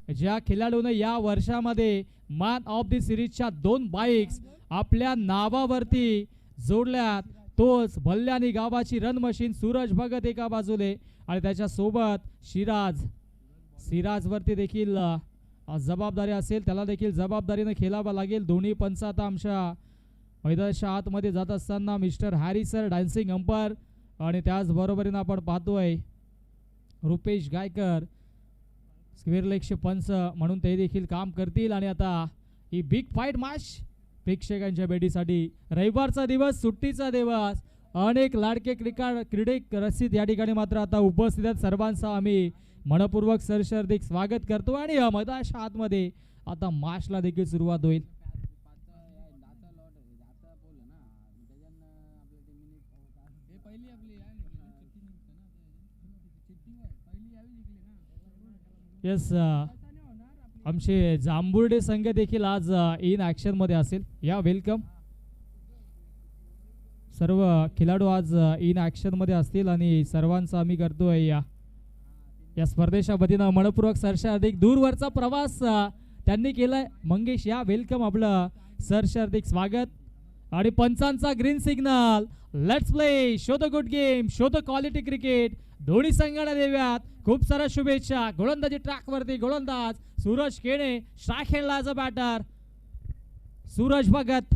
ज्या खेळाडूने या वर्षामध्ये मॅन ऑफ द सिरीजच्या 2 बाईक्स आपल्या नावावरती जोडल्यात तोच भल्यानी गावाची रन मशीन सूरज भगत एका बाजूले आणि त्याच्या सोबत सिराज वरती देखील जबाबदारी असेल, त्याला देखील जबाबदारीने खेळावा लागेल. दोन्ही पंच आता आमच्या मैदानाच्या आतमध्ये जात असताना mister Harry sir dancing umpire आणि त्याच बरोबरीने आपण पाहतोय रुपेश गायकर स्क्वेअर लेगचे पंच म्हणून ते देखील काम करतील. आणि आता ही बिग फाईट मॅच प्रेक्षकांच्या भेटीसाठी रविवारचा दिवस, सुट्टीचा दिवस, अनेक लाडके क्रीडक रसिक या ठिकाणी मात्र आता उपस्थित आहेत. सर्वांचं आम्ही मनपूर्वक सरसर्दिक स्वागत करतो आणि मैदानाच्या आतमध्ये आता मॅचला देखील सुरुवात होईल. यस, आमचे जांभुर्डे संघ देखील आज इन ऍक्शन मध्ये असेल. या वेलकम, सर्व खेळाडू आज इन ऍक्शन मध्ये असतील आणि सर्वांचं आम्ही करतोय या स्पर्धेच्या वतीनं मनपूर्वक सरसर्दिक दूरवरचा प्रवास त्यांनी केलाय. मंगेश या वेलकम, आपलं सरसर्दिक स्वागत. आणि पंचांचा green signal, let's play, show the good game, show the quality cricket. दोन्ही संघाला देऊयात खूप साऱ्या शुभेच्छा. गोलंदाजी ट्रॅक वरती गोलंदाज सूरज केणे, स्ट्राइक खेळला as a batter Suraj Bhagat.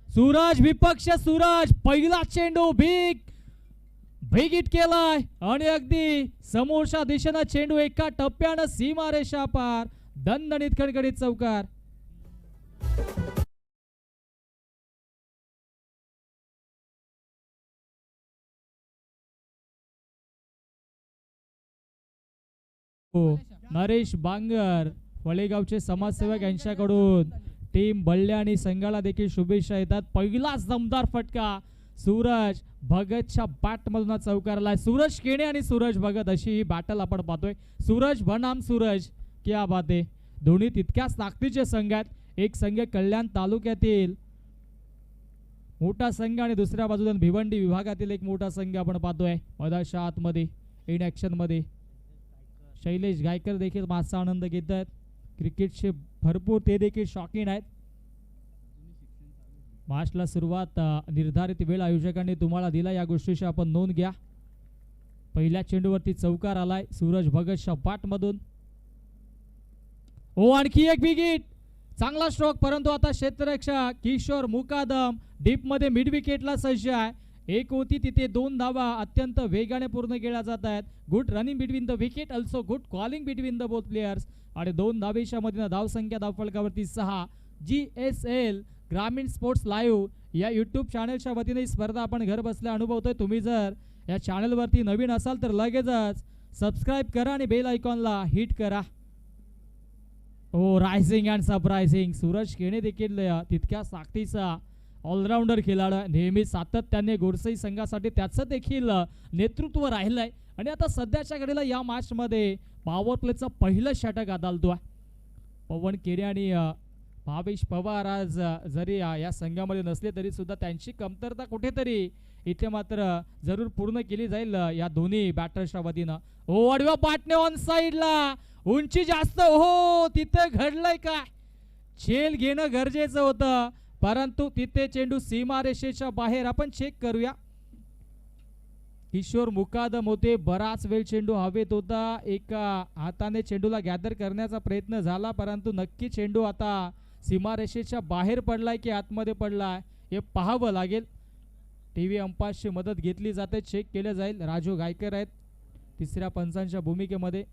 Suraj विपक्ष, सूरज पहिला चेंडू बिग हिट केलाय आणि अगदी समोरच्या दिशेनं चेंडू एका टप्प्यानं सीमारेषा पार, दणदणीत खणखणीत चौकार. नरेश बांगर वळेगावचे समाजसेवक यांच्याकडून टीम बल्ल्या आणि संघाला देखील शुभेच्छा येतात. पहिलाच दमदार फटका सूरज भगतच्या बॅट मधून चौकारलाय. सूरज केणे आणि सूरज भगत अशी ही बॅटल आपण पाहतोय. सूरज बनाम सूरज, क्या बात आहे. दोन्ही तितक्याच ताकदीचे संघ आहेत. एक संघ कल्याण तालुक्यातील मोठा संघ आणि दुसऱ्या बाजूला भिवंडी विभागातील एक मोठा संघ आपण पाहतोय. मैदानाच्या आतमध्ये इन ऍक्शन मध्ये शैलेश गायकर देखील माझा आनंद घेत आहेत. क्रिकेटचे भरपूर ते देखील शौकीन आहेत. मॅचला सुरुवात निर्धारित वेळ आयोजकांनी तुम्हाला दिला, या गोष्टीची आपण नोंद घ्या. पहिल्या चेंडूवरती चौकार आलाय सूरज भगतच्या बॅट मधून. ओ आणखी एक बिग हिट, चांगला स्ट्रोक, परंतु आता क्षेत्ररक्षक किशोर मुकादम डीप मध्ये मिड विकेटला सज्ज आहे. एक होती तिथे 2 धावा अत्यंत वेगाने पूर्ण केल्या जात आहेत. Good running between the wicket, also good calling between the both players. आणि 2 धावेच्या मधील धावसंख्या धावफलकावरती 6. GSL ग्रामीण स्पोर्ट्स लाईव्ह या यूट्यूब चॅनलच्या वतीने ही स्पर्धा आपण घर बसल्या अनुभवतोय. तुम्ही जर या चॅनलवरती नवीन असाल तर लगेचच सबस्क्राईब करा आणि बेल आयकॉनला हिट करा. ओ rising and surprising, Suraj Kene देखील तितक्या ताकदीचा ऑलराऊंडर खेळाडू, नेहमी सातत्याने गोरसई संघासाठी त्याचं देखील नेतृत्व राहिलंय. आणि आता सध्याच्या घडीला या मॅच मध्ये पॉवर प्लेचं पहिलं षटक आदळतो आहे. पवन केरे आणि भावेश पवार आज जरी या संघामध्ये नसले तरी सुद्धा त्यांची कमतरता कुठेतरी इथे मात्र जरूर पूर्ण केली जाईल या दोन्ही बॅटर्सच्या वतीनं. ओ आडव्या पाटने ऑन साइडला, उंची जास्त, हो तिथे घडलंय काय, झेल घेणं गरजेचं होतं, परंतु तिथे चेंडू सीमारेषेच्या बाहेर. आपण चेक करूया. किशोर मुकादम होते, बराच वेळ चेंडू हवेत होता, एका हाताने चेंडूला गॅदर करण्याचा प्रयत्न झाला, परंतु नक्की चेंडू आता सीमारेषेच्या बाहेर पडलाय की आतमध्ये पडलाय हे पाहावं लागेल. टीव्ही अंपायरची मदत घेतली जाते, चेक केले जाईल. राजू गायकर आहेत तिसऱ्या पंचांच्या भूमिकेमध्ये.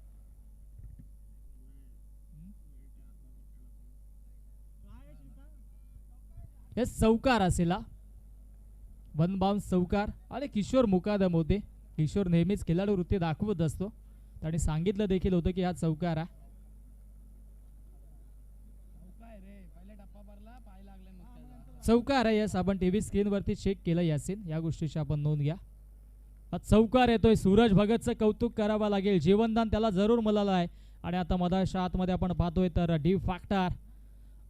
हे चौकार असेल, वन बाउन्स चौकार. आणि किशोर मुकादम होते. किशोर नेहमीच खेळाडू वृत्ती दाखवत असतो, त्याने सांगितलं देखील होतं की हा चौकार आहे. चौकार आहे, यस, आपण टीव्ही स्क्रीन वरती चेक केलं यासीन, या गोष्टीची आपण नोंद घ्या. चौकार येतोय. सूरज भगतचं कौतुक करावं लागेल, जीवनदान त्याला जरूर मिळालं आहे. आणि आता मधाच्या आतमध्ये आपण पाहतोय तर D factor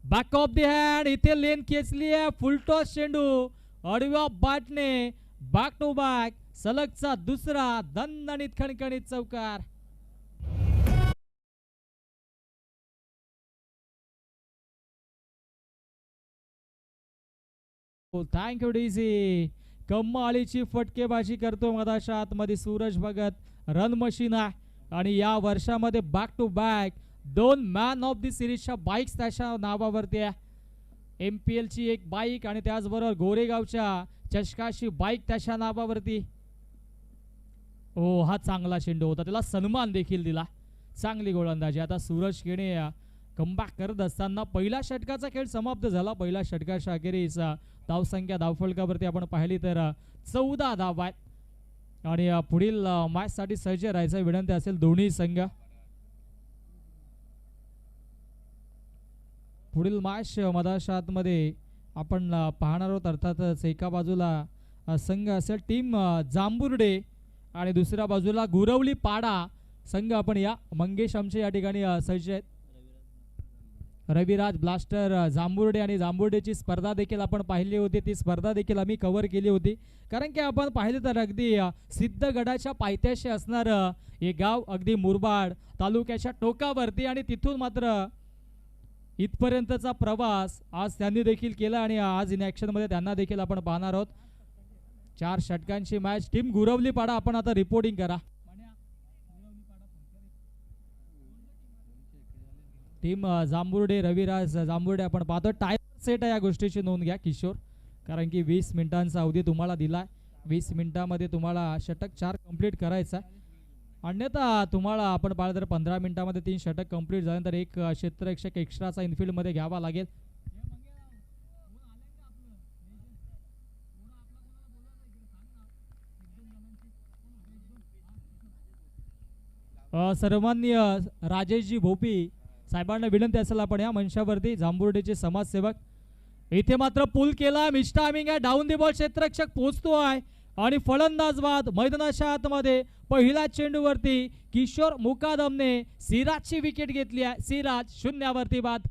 back of the hand, इथे लेन खेचली आहे, फुलटॉस चेंडू आडव्या बॅटने बॅक टू बॅक, सलगचा दुसरा दणदणीत खणखणीत चौकार. Thank you DC. कम्मालीची फटकेबाजी करतो मधाच्या आतमध्ये सूरज भगत. रन मशीन आहे आणि या वर्षामध्ये back to back 2 man of the सिरीजच्या बाईक्स त्याच्या नावावरती आहे. MPL ची एक बाईक आणि त्याचबरोबर गोरेगावच्या चषकाची बाईक त्याच्या नावावरती. हा चांगला चेंडू होता, त्याला सन्मान देखील दिला. चांगली गोलंदाजी. आता सूरज केणे कमबॅक करत असताना पहिल्या षटकाचा खेळ समाप्त झाला. पहिल्या षटकाच्या अखेरीस धावसंख्या धावफलकावरती आपण पाहिली तर 14 धावा आहेत आणि पुढील मॅच साठी सज्ज राहायचं विनंती असेल दोन्ही संघ. पुढील मॅच मधाशातमध्ये आपण पाहणार आहोत. अर्थातच एका बाजूला संघ असेल टीम जांभुर्डे आणि दुसऱ्या बाजूला गुरवली पाडा संघ. आपण या मंगेश आमचे या ठिकाणी सज्ज आहेत. रविराज ब्लास्टर जांभुर्डे आणि जांभुर्डेची स्पर्धा देखील आपण पाहिली होती. ती स्पर्धा देखील आम्ही कव्हर केली होती, कारण की आपण पाहिले तर अगदी सिद्धगडाच्या पायथ्याशी असणारं हे गाव अगदी मुरबाड तालुक्याच्या टोकावरती आणि तिथून मात्र इथपर्यंतचा प्रवास आज त्यांनी देखील केला आणि आज इन ॲक्शन मध्ये त्यांना देखील आपण पाहणार आहोत. 4 षटकांची मॅच. टीम गुरवली पाडा आपण आता रिपोर्टिंग करा. टीम जांभुर्डे रविराज जांभुर्डे आपण पाहतो. टाइमर सेट आहे, या गोष्टीची नोंद घ्या किशोर, कारण की 20 मिनिटांचा अवधी तुम्हाला दिलाय. 20 मिनिटांमध्ये तुम्हाला षटक 4 कंप्लीट करायचा. अन्यथा तुम्हाला आपण पाहिलं तर 15 मिनिटांमध्ये 3 षटक कंप्लीट झाल्यानंतर एक क्षेत्ररक्षक एक्स्ट्राचा इनफिल्ड मध्ये घ्यावा लागेल. सर्वमान्य राजेशजी भोपी साहेबांना विनंती असेल आपण या मंचावरती. जांभुर्डेचे समाजसेवक. इथे मात्र पूल केला. मिस्टायमिंग आहे. डाऊन दी बॉल क्षेत्ररक्षक पोहोचतो आहे आणि फलंदाज बाद मैदानाच्या आतमध्ये पहिल्या चेंडूवरती किशोर मुकादमने सिराजची विकेट घेतली आहे. सिराज 0वरती बाद.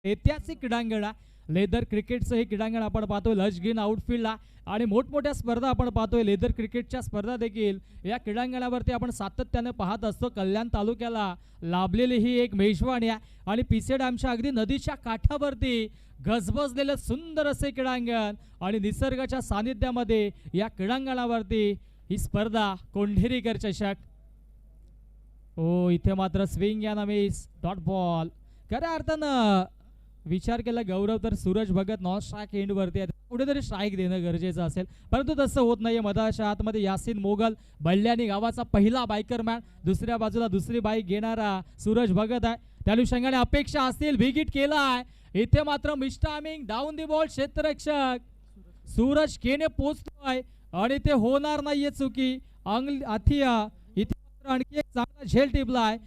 ऐतिहासिक क्रीडांगण लेदर क्रिकेटचं हे क्रीडांगण आपण पाहतोय. लश ग्रीन आउटफील्डला आणि मोठमोठ्या स्पर्धा आपण पाहतोय. लेदर क्रिकेटच्या स्पर्धा देखील या क्रीडांगणावरती आपण सातत्याने पाहत असतो. कल्याण तालुक्याला लाभलेली ही एक मेजवानी आहे आणि पिसे डॅमच्या अगदी नदीच्या काठावरती गजबजलेलं सुंदर असे क्रीडांगण आणि निसर्गाच्या सानिध्यामध्ये या क्रीडांगणावरती ही स्पर्धा कोंढेरीकर चषक. इथे मात्र स्विंग या नमीस डॉट बॉल. खऱ्या अर्थानं विचार केला गौरव तर Suraj Bhagat non strike end वरती आहे, कुठेतरी स्ट्राईक देणं गरजेचं असेल, परंतु तसं होत नाहीये. मधाच्या आतमध्ये यासिन मोगल बल्ल्यानी गावाचा पहिला बायकर मॅन. दुसऱ्या बाजूला दुसरी बाईक घेणारा सूरज भगत आहे. त्या अनुषंगाने अपेक्षा असतील. विकेट केलाय. इथे मात्र मिस्टायमिंग डाऊन दी बॉल क्षेत्ररक्षक सूरज केने पोहोचतोय आणि ते होणार नाहीये चुकी. आथिया इथे मात्र आणखी एक चांगला झेल टिपलाय.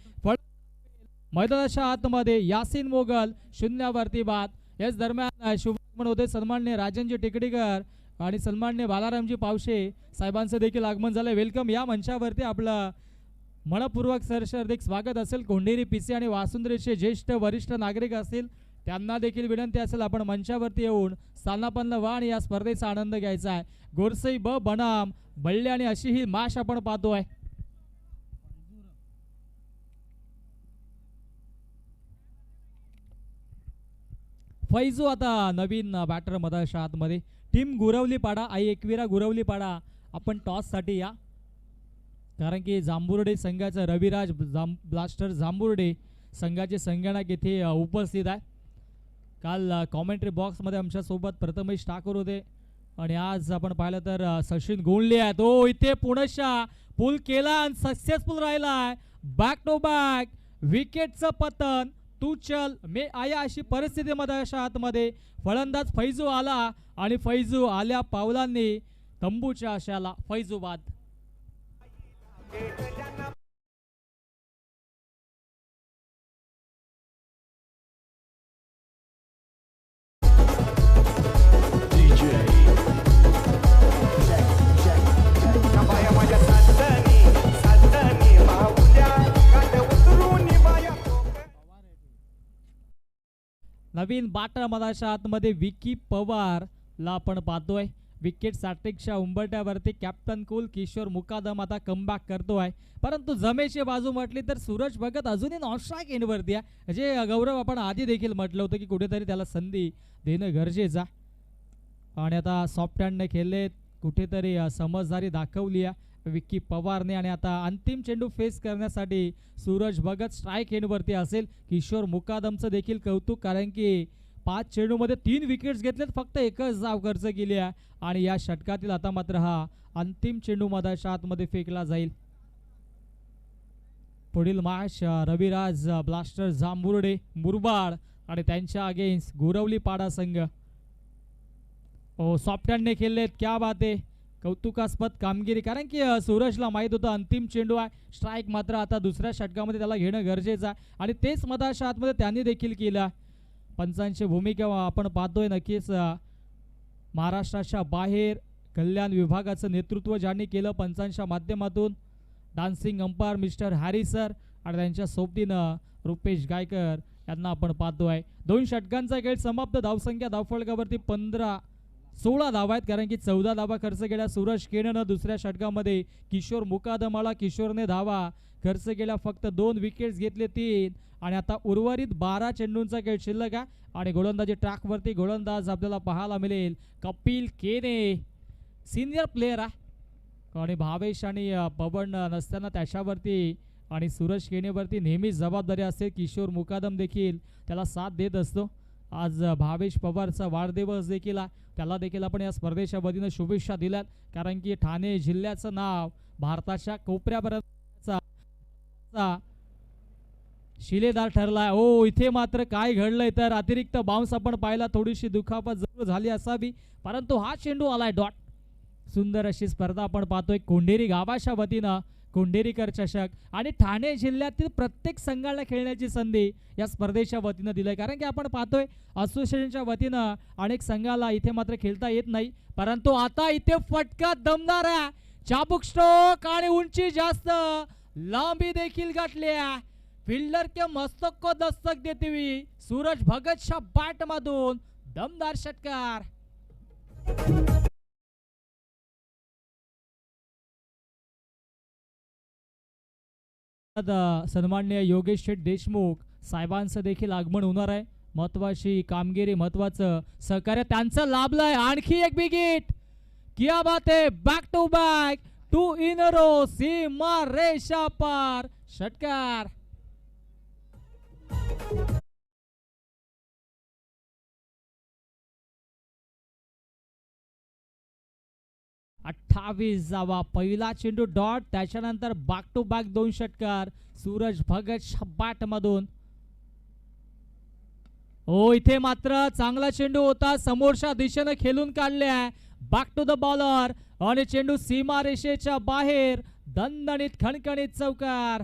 मैदानाच्या आतमध्ये यासिन मोगल 0वरती बाद. याच दरम्यान शुभागमन होते सन्माननीय राजनजी टिकडीकर आणि सन्माननीय बालारामजी पावशे साहेबांचं देखील आगमन झालंय. वेलकम. या मंचावरती आपलं मनपूर्वक सरसर्धिक स्वागत असेल. कोंढेरी पिसे आणि वासुंद्रीचे ज्येष्ठ वरिष्ठ नागरिक असतील त्यांना देखील विनंती असेल आपण मंचावरती येऊन स्थानापन्न व्हा आणि या स्पर्धेचा आनंद घ्यायचा आहे. गोरसई ब बनाम बल्ले आणि अशी ही मॅच आपण पाहतोय. फैजू आता नवीन बॅटर मधाच्या आतमध्ये. टीम गुरवली पाडा आई एकविरा गुरवली पाडा आपण टॉस साठी या, कारण की जांभुर्डे संघाचा रविराज ब्लास्टर जांभुर्डे संघाचे संगणक येथे उपस्थित आहे. काल कॉमेंट्री बॉक्समध्ये आमच्या सोबत प्रथमेश ठाकूर होते आणि आज आपण पाहिलं तर सचिन गोंडले आहे. तो इथे पुणेशा पूल केला आणि सक्सेसफुल राहिला. बॅक टू बॅक विकेटचं पतन तू चल मे आया अशी परिस्थिती मधाच्या आतमध्ये फलंदाज फैजू आला आणि फैजू आल्या पावलांनी तंबूच्या आशाला फैजूबाद. नवीन बाटा मधाच्या आतमध्ये विकी पवारला आपण पाहतोय. विकेट सॅट्रिकच्या उंबरट्यावरती कॅप्टन कुल किशोर मुकादम आता कमबॅक करतोय. परंतु जमेची बाजू म्हटली तर सूरज भगत अजूनही नॉन स्ट्राईक एंडवरती आहे. जे गौरव आपण आधी देखील म्हटलं होतं की कुठेतरी त्याला संधी देणं गरजेचं. आणि आता सॉफ्ट हँडने खेळले, कुठेतरी समजदारी दाखवली आहे विक्की पवारने. आणि आता अंतिम चेंडू फेस करण्यासाठी सूरज भगत स्ट्राईक एंडवरती असेल. किशोर मुकादमचं देखील कौतुक, कारण की 5 चेंडूमध्ये 3 विकेट्स घेतलेत, फक्त एकच धाव खर्च केली आहे. आणि या षटकातील आता मात्र हा अंतिम चेंडू मधाच्या आतमध्ये फेकला जाईल. पुढील मॅच रविराज ब्लास्टर जांभुर्डे मुरबाड आणि त्यांच्या अगेन्स्ट गोरवली पाडा संघ. सॉफ्ट हँडने खेळलेत, क्या बात आहे, कौतुकास्पद कामगिरी. कारण की सूरजला माहीत होतं अंतिम चेंडू आहे, स्ट्राईक मात्र आता दुसऱ्या षटकामध्ये त्याला घेणं गरजेचं आहे आणि तेच मधाच्या आतमध्ये त्यांनी देखील केलं. पंचांची भूमिका आपण पाहतोय. नक्कीच महाराष्ट्राच्या बाहेर कल्याण विभागाचं नेतृत्व ज्यांनी केलं पंचांच्या माध्यमातून, dancing umpire mister Harry sir आणि त्यांच्या सोबतीनं रुपेश गायकर यांना आपण पाहतोय. 2 षटकांचा खेळ समाप्त. धावसंख्या धावफलकावरती 16 धावा आहेत, कारण की 14 धावा खर्च केल्या सूरज केणनं. दुसऱ्या षटकामध्ये किशोर मुकादमाला किशोरने धावा खर्च केल्या, फक्त 2 विकेट्स घेतले 3. आणि आता उर्वरित 12 चेंडूंचा खेळ शिल्लक आहे. आणि गोलंदाजी ट्रॅकवरती गोलंदाज आपल्याला पाहायला मिळेल कपिल केने, सिनियर प्लेयर आहे. आणि भावेश आणि पवन नसताना त्याच्यावरती आणि सूरज केनेवरती नेहमीच जबाबदारी असते. किशोर मुकादम देखील त्याला साथ देत असतो. आज भावेश पवारचा वाढदिवस देखील आहे, त्याला देखील आपण या स्पर्धेच्या वतीनं शुभेच्छा दिल्यात. कारण की ठाणे जिल्ह्याचं नाव भारताच्या कोपऱ्यापर्यंत शिलेदार ठरलाय. इथे मात्र काय घडलंय तर अतिरिक्त बाउन्स आपण पाहिला, थोडीशी दुखापत जरूर झाली असावी, परंतु हा चेंडू आलाय डॉट. सुंदर अशी स्पर्धा आपण पाहतोय. कोंढेरी गावाच्या वतीनं कोंढेरीकर चषक आणि ठाणे जिल्ह्यातील प्रत्येक संघाला खेळण्याची संधी या स्पर्धेच्या वतीनं दिलंय. कारण की आपण पाहतोय असोसिएशनच्या वतीनं अनेक संघाला इथे मात्र खेळता येत नाही, परंतु आता इथे फटका दमदार आहे, चाबुक स्ट्रोक आणि उंची जास्त, लांबी देखील गाठली आहे. फिल्डर के मस्तक को दस्तक देते हुए सूरज भगतच्या बॅट मधून दमदार षटकार. सन्माननीय योगेश शेठ देशमुख साहेबांचं देखील आगमन होणार आहे. महत्वाची कामगिरी, महत्वाचं सहकार्य त्यांचं लाभलंय. आणखी एक विकेट, क्या बात है, back to back, 2 in a row, सीमा रेषा पार, षटकार. 28 जावा, पहिला चेंडू डॉट, त्याच्यानंतर बॅक टू बॅक 2 षटकार सूरज भगत बॅट मधून. इथे मात्र चांगला चेंडू होता, समोरच्या दिशेने खेळून काढले आहे, बॅक टू द बॉलर आणि चेंडू सीमा रेषेच्या बाहेर, दणदणीत खणखणीत चौकार.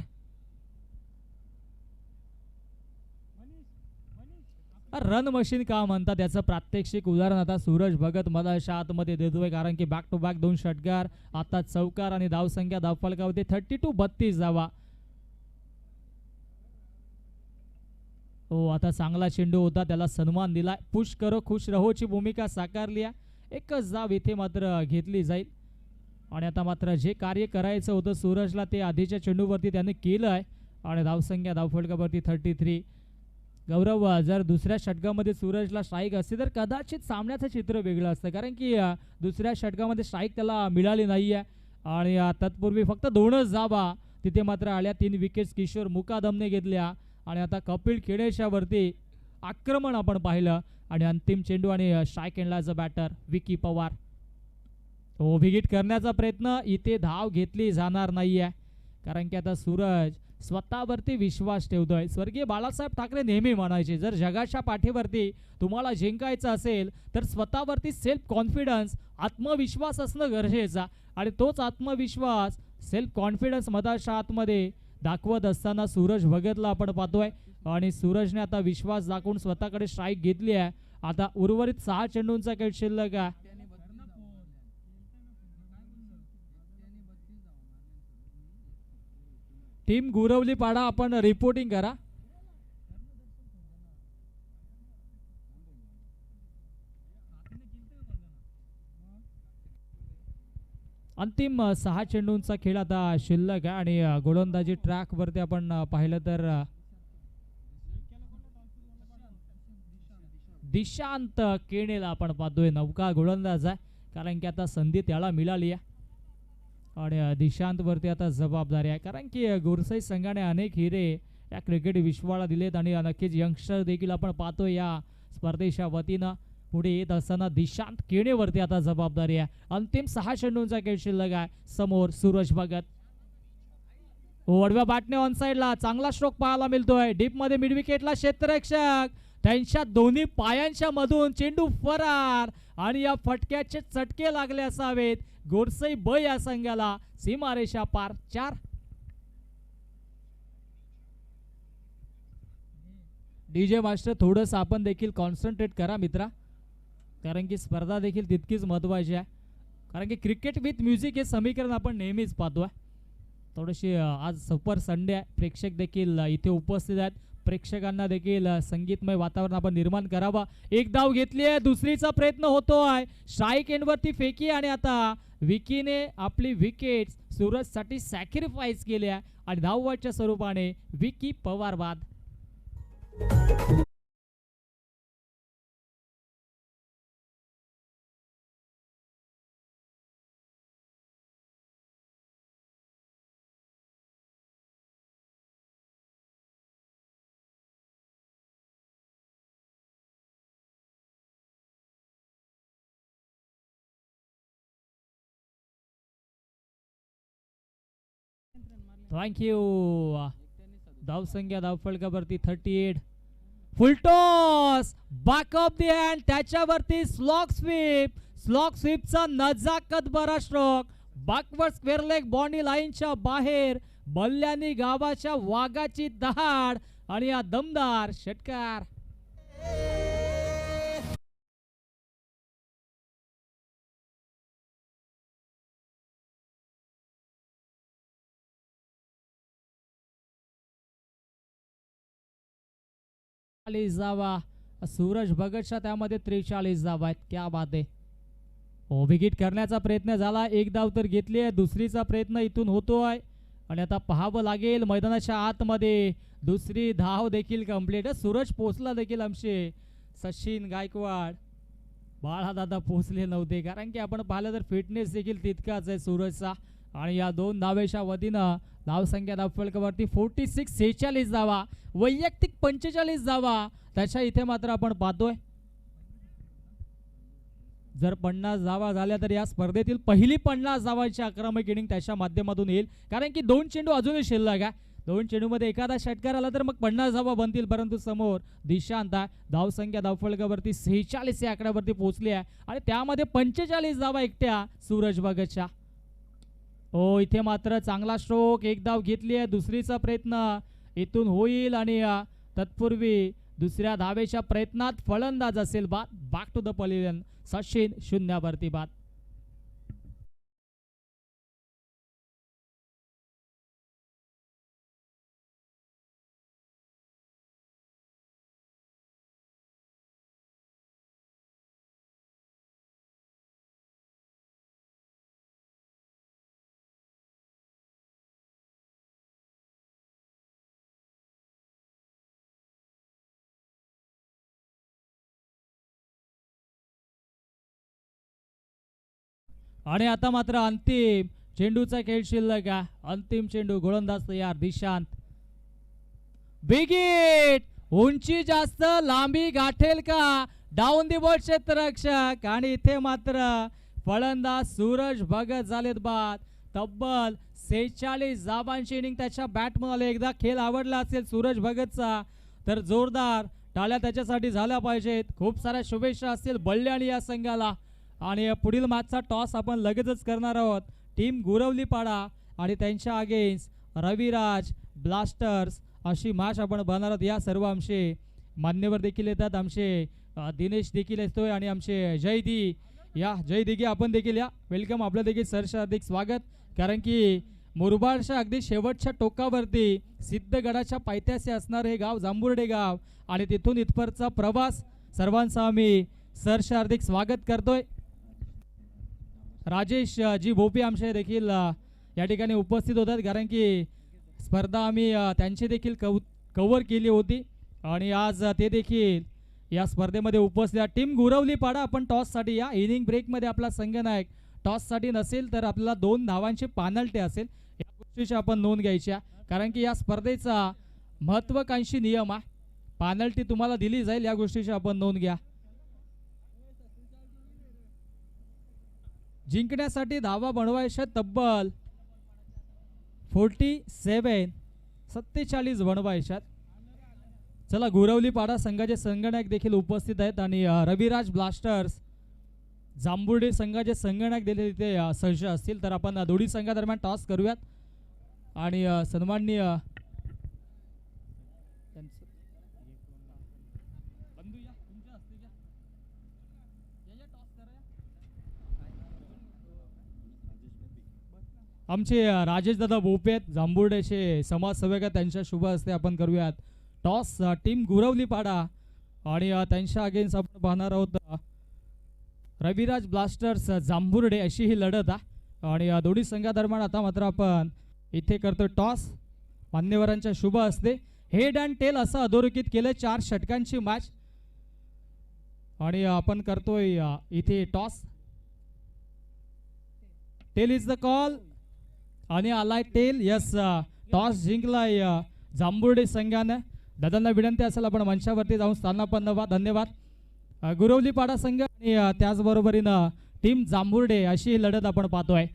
रन मशीन का म्हणतात याचं प्रात्यक्षिक उदाहरण आता सूरज भगत मधाच्या आतमध्ये देतोय. कारण की बॅक टू बॅक 2 षटकार, आता चौकार आणि धावसंख्या धावफलकावरती 32 धावा. आता चांगला चेंडू होता, त्याला सन्मान दिला, पुश करो खुश रहोची भूमिका साकारली आहे. एकच धाव इथे मात्र घेतली जाईल. आणि आता मात्र जे कार्य करायचं होतं सूरजला ते आधीच्या चेंडूवरती त्याने केलं आहे. आणि धावसंख्या धावफलकावरती 33. गौरव, जर दुसऱ्या षटकामध्ये सूरजला स्ट्राईक असते तर कदाचित सामन्याचं चित्र वेगळं असतं. कारण की दुसऱ्या षटकामध्ये स्ट्राईक त्याला मिळाली नाही आहे. आणि तत्पूर्वी फक्त 2च धावा तिथे मात्र आल्या. 3 विकेट्स किशोर मुकादमने घेतल्या. आणि आता कपिल खेडेच्या वरती आक्रमण आपण पाहिलं. आणि अंतिम चेंडू आणि स्ट्राईक एंडलाचा बॅटर विकी पवार. विकेट करण्याचा प्रयत्न, इथे धाव घेतली जाणार नाही आहे. कारण की आता सूरज स्वतःवरती विश्वास ठेवतोय. स्वर्गीय बाळासाहेब ठाकरे नेहमी म्हणायचे, जर जगाच्या पाठीवरती तुम्हाला जिंकायचं असेल तर स्वतःवरती सेल्फ कॉन्फिडन्स, आत्मविश्वास असणं गरजेचा. आणि तोच आत्मविश्वास, सेल्फ कॉन्फिडन्स मधाच्या आतमध्ये दाखवत असताना सूरज भगतला आपण पाहतोय. आणि सूरजने आता विश्वास दाखवून स्वतःकडे स्ट्राईक घेतली आहे. आता उर्वरित 6 चेंडूंचा खेळ शिल्लक आहे. टीम गुरवली पाडा, आपण रिपोर्टिंग करा. अंतिम 6 चेंडूंचा खेळ आता शिल्लक आहे. आणि गोलंदाजी ट्रॅक वरती आपण पाहिलं तर दिशांत केणेला आपण पाहतोय. नौका गोलंदाज आहे, कारण की आता संधी त्याला मिळाली आहे. आणि दिशांत वरती आता जबाबदारी आहे, कारण की गोरसाई संघाने अनेक हिरे या क्रिकेट विश्वाला दिलेत. आणि नक्कीच यंगस्टर देखील आपण पाहतोय या स्पर्धेच्या वतीनं पुढे येत असताना दिशांत केणेवरती आता जबाबदारी आहे. अंतिम 6 चेंडूंचा खेळ शिल्लक आहे. समोर सूरज भगत, ओडव्या बॅटने ऑन साइडला चांगला स्ट्रोक पाहायला मिळतोय. डीप मध्ये मिड विकेटला क्षेत्ररक्षक, त्यांच्या दोन्ही पायांच्या मधून चेंडू फरार. आणि या फटक्याचे चटके लागले असावेत गोरसई ब या संघाला. सीमारेषा पार 4. डीजे मास्टर, थोडंसं आपण देखील कॉन्सन्ट्रेट करा मित्रा, कारण की स्पर्धा देखील तितकीच महत्त्वाची आहे. कारण की क्रिकेट विथ म्युझिक हे समीकरण आपण नेहमीच पाहतोय. थोडीशी आज सुपर संडे आहे, प्रेक्षक देखील इथे उपस्थित आहेत. प्रेक्षकांना देखील संगीतमय वातावरण आपण निर्माण करावं. एक धाव घेतली आहे, दुसरीचा प्रयत्न होतोय. स्ट्राईक एंडवरती फेकी. आणि आता विकीने आपली विकेट सूरजसाठी सॅक्रिफाईस केली आहे. आणि धाववाच्या स्वरूपाने विकी पवार बाद. थँक्यू. धावसंख्या धावफलकावरती 38. Full toss, back of the hand, त्याच्यावरती स्लॉग स्वीप. स्लॉग स्वीपचा नजाकत बरा stroke. Backward square leg boundary लाईनच्या बाहेर. बल्ल्यानी गावाच्या वाघाची दहाड. आणि या दमदार षटकार. जावा सूरज भगतच्या त्यामध्ये 43 धावा आहेत. क्या बात आहे. हो, विकेट करण्याचा प्रयत्न झाला, एक धाव तर घेतली आहे, दुसरीचा प्रयत्न इथून होतोय. आणि आता पाहावं लागेल मैदानाच्या आतमध्ये दुसरी धाव देखील कंप्लीट. सूरज पोचला देखील आमचे सचिन गायकवाड, बाळादादा पोचले नव्हते, कारण की आपण पाहिलं तर फिटनेस देखील तितकाच आहे सूरजचा. आणि या 2 धावेच्या वतीनं धावसंख्या धावफलकावरती 46 धावा, वैयक्तिक 45 धावा. त्याच्या इथे मात्र आपण पाहतोय जर 50 धावा झाल्या तर या स्पर्धेतील पहिली 50 धावांची आक्रमक इनिंग त्याच्या माध्यमातून येईल, कारण की 2 चेंडू अजूनही शिल्लक आहे. 2 चेंडूमध्ये एखादा षटकार आला तर मग 50 धावा बनतील. परंतु समोर दिशांत आहे. धावसंख्या धावफलकावरती 46 या आकड्यावरती पोहोचली आहे. आणि त्यामध्ये 45 धावा एकट्या सूरज भगतच्या. हो, इथे मात्र चांगला स्ट्रोक, एक धाव घेतली आहे, दुसरीचा प्रयत्न इथून होईल. आणि तत्पूर्वी दुसऱ्या धावेच्या प्रयत्नात फलंदाज असेल बाद. Back to the pavilion. Sachin 0वरती बाद. आणि आता मात्र अंतिम चेंडूचा खेळ शिल्लक आहे. अंतिम चेंडू, गोलंदाज तयार दिशांत. बिगिट, उंची जास्त, लांबी गाठेल का डाऊन दी बॉल क्षेत्ररक्षक. आणि इथे मात्र फलंदाज सूरज भगत झालेत बाद. तब्बल 46 धावांची इनिंग त्याच्या बॅटमधून आले. एकदा खेळ आवडला असेल सूरज भगतचा तर जोरदार टाळ्या त्याच्यासाठी झाल्या पाहिजेत. खूप साऱ्या शुभेच्छा असतील बल्ल्याणी या संघाला. आणि पुढील मॅचचा टॉस आपण लगेचच करणार आहोत. टीम गुरवलीपाडा आणि त्यांच्या अगेन्स्ट रविराज ब्लास्टर्स अशी मॅच आपण बनणार आहोत. या सर्व आमचे मान्यवर देखील येतात. आमचे दिनेश देखील येतोय आणि आमचे जयदी या जयदिगी आपण देखील या. वेलकम. आपलं देखील सरसे हार्दिक स्वागत. कारण की मुरबाडच्या अगदी शेवटच्या टोकावरती सिद्धगडाच्या पायथ्याशी असणारे हे गाव जांभुर्डे गाव आणि तिथून इथपर्यंतचा प्रवास सर्वांचा आम्ही सरसे हार्दिक स्वागत करतोय. राजेश जी भोपे आमचे देखील या ठिकाणी उपस्थित होतात. कारण की स्पर्धा आम्ही त्यांची देखील कव्हर केली होती आणि आज ते देखील या स्पर्धेमध्ये उपस्थित. टीम गुरवलीपाडा आपण टॉससाठी या. इनिंग ब्रेकमध्ये आपला संघनायक टॉससाठी नसेल तर आपल्याला 2 धावांची पेनल्टी असेल. या गोष्टीची आपण नोंद घ्यायची आहे. कारण की या स्पर्धेचा महत्त्वाकांक्षी नियम आहे. पेनल्टी तुम्हाला दिली जाईल या गोष्टीची आपण नोंद घ्या. जिंकण्यासाठी धावा बनवायच्या तब्बल 47 बनवायच्यात. चला गुरवलीपाडा संघाचे संघनायक देखील उपस्थित आहेत आणि रविराज ब्लास्टर्स जांभुर्डे संघाचे संघनायक देखील इथे सज्ज असतील. तर आपण दोन्ही संघादरम्यान टॉस करूयात आणि सन्माननीय आमचे राजेश दादा भोपे आहेत जांभुर्डेचे समाजसेवक आहेत. त्यांच्या शुभ हस्ते आपण करूयात टॉस. टीम गुरवलीपाडा आणि त्यांच्या अगेन्स्ट आपण पाहणार आहोत रविराज ब्लास्टर्स जांभुर्डे अशी ही लढत आहे. आणि दोन्ही संघादरम्यान आता मात्र आपण इथे करतो टॉस. मान्यवरांच्या शुभ हस्ते हेड अँड टेल असं अधोरेखित केलं. 4 षटकांची मॅच आणि आपण करतोय इथे toss. Tail is the call आणि आलाय टेल. यस, टॉस जिंकलाय जांभुर्डे संघाने. दादांना विनंती असेल आपण मंचावरती जाऊन स्थानापन्न व्हा. धन्यवाद. गुरवलीपाडा संघ आणि त्याचबरोबरीनं टीम जांभुर्डे अशी ही लढत आपण पाहतोय.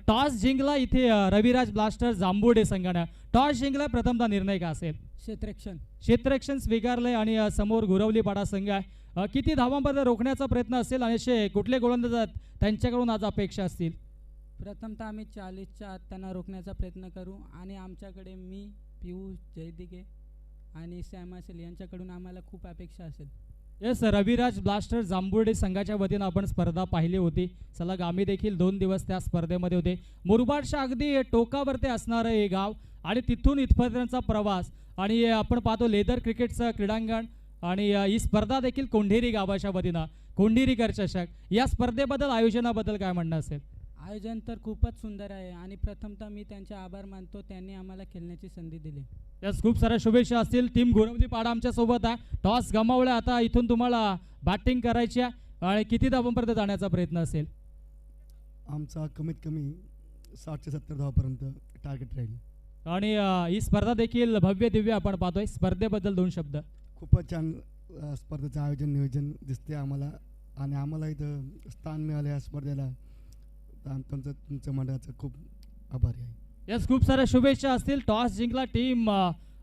टॉस जिंकला इथे रविराज ब्लास्टर्स जांभुर्डे संघाने. टॉस जिंकलाय. प्रथमतः निर्णय का असेल? क्षेत्ररक्षण स्वीकारलंय आणि समोर गुरवलीपाडा संघ आहे. किती धावांपर्यंत रोखण्याचा प्रयत्न असेल आणि असे कुठले गोलंदाज आहेत त्यांच्याकडून आज अपेक्षा असतील? प्रथमतः आम्ही 40च्या आत त्यांना रोखण्याचा प्रयत्न करू आणि आमच्याकडे मी पियुष जयदिगे आणि सॅम असेल यांच्याकडून आम्हाला खूप अपेक्षा असेल. येस, रविराज ब्लास्टर्स जांभुर्डे संघाच्या वतीनं आपण स्पर्धा पाहिली होती. सलग आम्ही देखील 2 दिवस त्या स्पर्धेमध्ये होते. मुरबाडच्या अगदी टोकावरती असणारं हे गाव आणि तिथून इथपर्यंतचा प्रवास आणि आपण पाहतो लेदर क्रिकेटचं क्रीडांगण आणि ही स्पर्धा देखील कोंढेरी गावाच्या वतीनं कोंढेरीकर चषक. या स्पर्धेबद्दल आयोजनाबद्दल काय म्हणणं असेल? आयोजन तर खूपच सुंदर आहे आणि प्रथमतः मी त्यांचे आभार मानतो. त्यांनी आम्हाला खेळण्याची संधी दिली. यस, खूप साऱ्या शुभेच्छा असतील. टीम गुरवलीपाडा आमच्या सोबत आहे. टॉस गमावला. आता इथून तुम्हाला बॅटिंग करायची आहे आणि किती धावांपर्यंत जाण्याचा प्रयत्न असेल? आमचा कमीत कमी 60 ते 70 धावापर्यंत टार्गेट राहील. आणि ही स्पर्धा देखील भव्य दिव्य आपण पाहतोय. स्पर्धेबद्दल 2 शब्द. खूपच छान स्पर्धेचं आयोजन नियोजन दिसते आम्हाला आणि आम्हाला इथं स्थान मिळालं या स्पर्धेला. तुमचं मंडळाचं खूप आभारी आहे. यस, खूप साऱ्या शुभेच्छा असतील. टॉस जिंकला टीम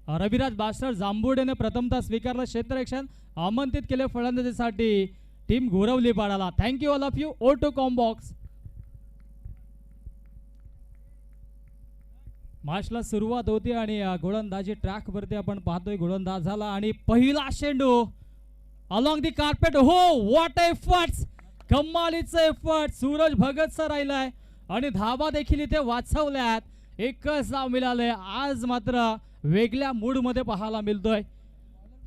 रविराज ब्लास्टर्स जांभुर्डेने प्रथमतः स्वीकारलं क्षेत्ररक्षण. आमंत्रित केले फलंदाजीसाठी टीम गुरवलीपाडाला. Thank you all of you. ओ टू कॉम्बॉक्स. मॅचला सुरुवात होती आणि गोलंदाजी ट्रॅकवरती आपण पाहतोय. गोलंदाज झाला आणि पहिला चेंडू अलॉंग दी कार्पेट. हो, व्हॉट एफर्ट्स. कमालीचं एफर्ट सूरज भगतचा राहिलाय आणि धावा देखील इथे वाचवल्यात. एकच धाव मिळालंय. आज मात्र वेगळ्या मूडमध्ये पाहायला मिळतोय.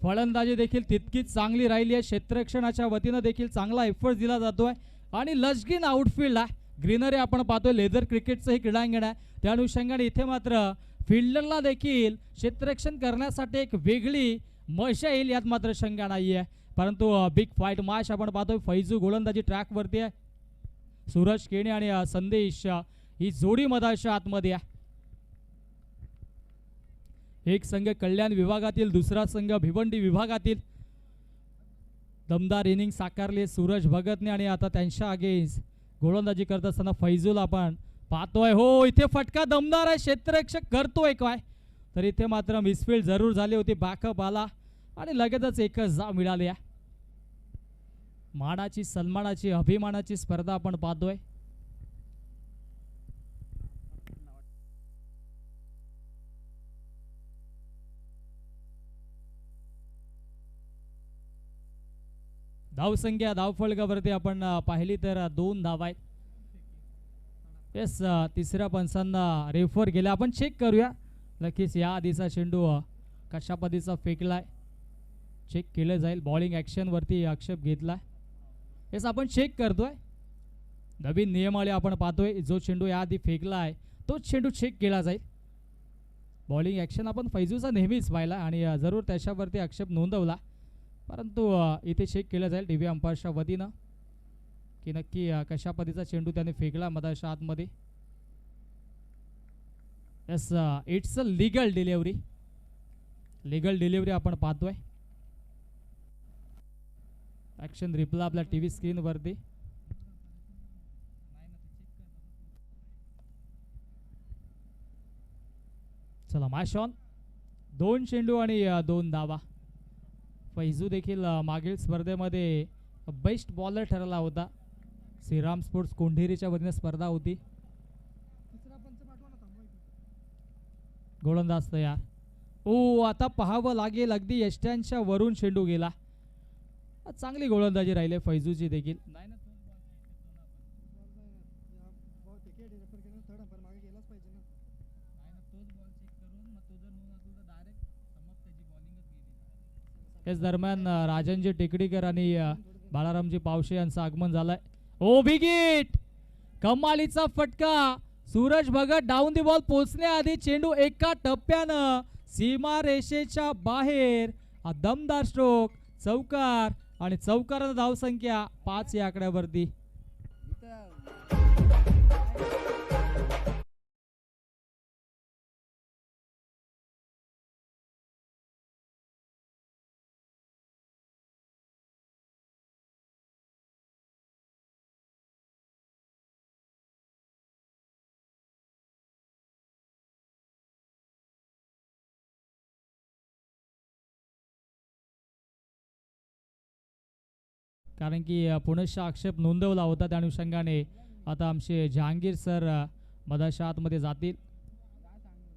फलंदाजी देखील तितकीच चांगली राहिली आहे. क्षेत्ररक्षणाच्या वतीनं देखील चांगला एफर्ट दिला जातोय आणि लजगीन आउटफील्ड आहे. ग्रीनरी आपण पाहतोय. लेदर क्रिकेटचं हे क्रीडांगण आहे. त्या अनुषंगाने इथे मात्र फिल्डरला देखील क्षेत्ररक्षण करण्यासाठी एक वेगळी मजा येईल यात मात्र शंका नाही आहे. परंतु बिग फाईट मॅच आपण पाहतोय. फैजू गोलंदाजी ट्रॅकवरती आहे. सूरज केणे आणि संदेश ही जोडी मधाच्या आतमध्ये आहे. एक संघ कल्याण विभागातील, दुसरा संघ भिवंडी विभागातील. दमदार इनिंग साकारली सूरज भगतने आणि आता त्यांच्या अगेन्स्ट गोलंदाजी करत असताना फैजूला आपण पाहतोय हो इथे फटका दमदार आहे, क्षेत्ररक्षक करतोय काय, तर इथे मात्र मिसफील्ड जरूर झाली होती, बॅकअप आला आणि लगेचच एकच धाव मिळाली आहे. मानाची सन्मानाची अभिमानाची स्पर्धा आपण पाहतोय. धावसंख्या धावफलकावरती आपण पाहिली तर 2 धावा आहेत. येस, तिसऱ्या पंचांना रेफर केला, आपण चेक करूया नक्कीच या आधीचा चेंडू कशा पद्धतीचा फेकलाय, चेक केलं जाईल. बॉलिंग ॲक्शन वरती आक्षेप घेतलाय. येस, आपण चेक करतोय, नवीन नियमावली आपण पाहतोय, जो चेंडू याआधी फेकलाय तोच चेंडू चेक केला जाईल. बॉलिंग ॲक्शन आपण फैजूचा नेहमीच पाहिला आणि जरूर त्याच्यावरती आक्षेप नोंदवला, परंतु इथे चेक केलं जाईल टी व्ही अंपायरच्या वतीनं की नक्की कशा पद्धतीचा चेंडू त्याने फेकला मधाच्या आतमध्ये. Yes, it's a legal delivery, legal delivery आपण पाहतोय. ॲक्शन रिप्ला आपल्या टी व्ही स्क्रीनवरती. चला मॅच ऑन, 2 चेंडू आणि 2 धावा. फैजू देखील मागील स्पर्धेमध्ये बेस्ट बॉलर ठरला होता. श्रीराम स्पोर्ट्स कोंढेरीच्या वतीने स्पर्धा होती. गोलंदाज तयार. ओ आता पाहावं लागेल, अगदी यष्ट्यांच्या वरून चेंडू गेला. चांगली गोलंदाजी राहिली फैजूची देखील. याच दरम्यान राजनजी टेकडीकर आणि बाळारामजी पावशे यांचं आगमन झालंय. ओ बिगिट, कमालीचा फटका. Suraj Bhagat down the ball पोहोचण्याआधी चेंडू एका टप्प्यानं सीमा रेषेच्या बाहेर. दमदार स्ट्रोक, चौकार आणि चौकारानं धावसंख्या 5 या आकड्यावरती. कारण की पुनश्च आक्षेप नोंदवला होता, त्या अनुषंगाने आता आमचे जहांगीर सर मधाच्या आतमध्ये जातील.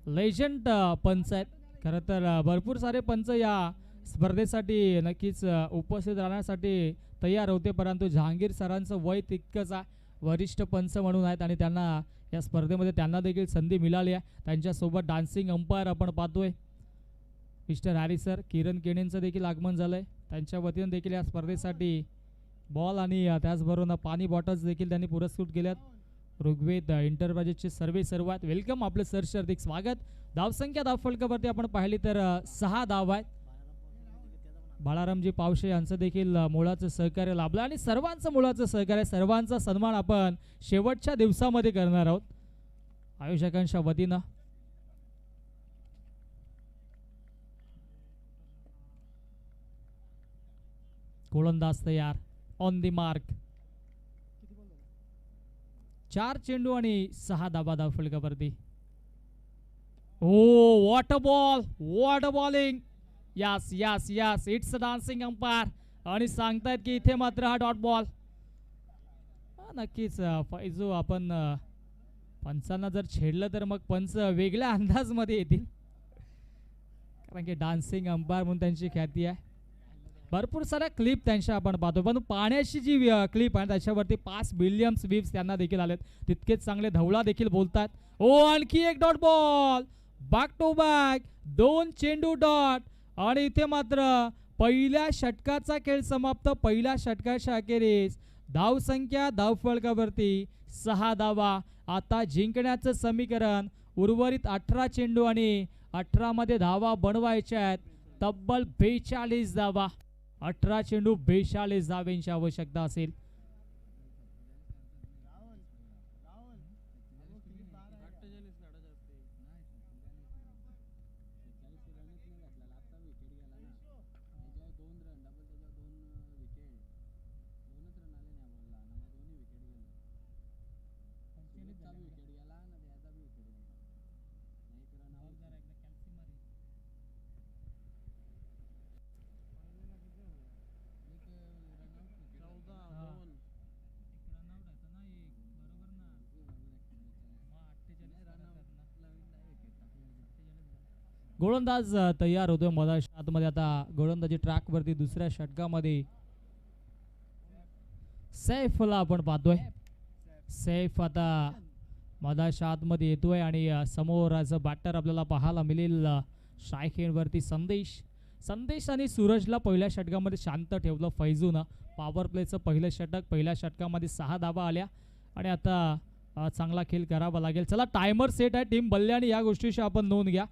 लेजंड पंच आहेत खरं तर, भरपूर सारे पंच या स्पर्धेसाठी नक्कीच उपस्थित राहण्यासाठी तयार होते, परंतु जहांगीर सरांचं वय तितकंच वरिष्ठ पंच म्हणून आहेत आणि त्यांना या स्पर्धेमध्ये त्यांना देखील संधी मिळाली आहे. त्यांच्यासोबत डान्सिंग अंपायर आपण पाहतोय मिस्टर हॅरी सर. किरण केणेंचं देखील आगमन झालंय, त्यांच्या वतीने देखील या स्पर्धेसाठी बॉल आणि त्याचबरोबर पाणी बॉटल्स देखील त्यांनी पुरस्कृत केल्यात. ऋग्वेद इंटरप्राइजेसचे सर्व आहेत. वेलकम, आपलं सरचे हार्दिक स्वागत. धावसंख्या धावफलकावरती आपण पाहिली तर 6 धाव आहेत. बाळारामजी पावशे यांचं देखील मोलाचं सहकार्य लाभलं आणि सर्वांचं मोलाचं सहकार्य, सर्वांचा सन्मान आपण शेवटच्या दिवसामध्ये करणार आहोत आयोजकांच्या वतीनं. गोलंदाज तयार, ऑन दी मार्क. 4 चेंडू आणि 6 धाबा धावफलकावरती. Oh what a ball, what a bowling. Yes yes yes, it's a dancing umpire आणि सांगतायत की इथे मात्र हा डॉट बॉल. नक्कीच फैजू, आपण पंचांना जर छेडलं तर मग पंच वेगळ्या अंदाजमध्ये येतील, कारण की डान्सिंग अंपायर म्हणून त्यांची ख्याती आहे. भरपूर साऱ्या क्लिप त्यांच्या आपण पाहतो, पण पाण्याची जी क्लिप आहे त्याच्यावरती 5 बिलियन व्ह्यूज त्यांना देखील आलेत. तितकेच चांगले धवळा देखील बोलतात. ओ आणखी एक dot ball, back to back 2 चेंडू डॉट आणि इथे मात्र पहिल्या षटकाचा खेळ समाप्त. पहिल्या षटकाच्या अखेरीस धावसंख्या धावफलकावरती 6 धावा. आता जिंकण्याचं समीकरण, उर्वरित 18 चेंडू आणि 18 मध्ये धावा बनवायच्या आहेत. तब्बल 42 धावा. 18 चेंडू 42 धावांची आवश्यकता असेल. गोलंदाज तयार होतोय मधाच्या आतमध्ये. आता गोलंदाजी ट्रॅक वरती दुसऱ्या षटकामध्ये सैफला आपण पाहतोय. सैफ आता मधाच्या आतमध्ये येतोय आणि समोर बॅटर आपल्याला पाहायला मिळेल स्ट्राईक वरती संदेश आणि सूरजला पहिल्या षटकामध्ये शांत ठेवलं फैजून. पॉवर प्लेचं पहिलं षटक, पहिल्या षटकामध्ये 6 धावा आल्या आणि आता चांगला खेळ करावा लागेल. चला टायमर सेट आहे टीम बल्ले आणि या गोष्टीशी आपण नोंद घ्या.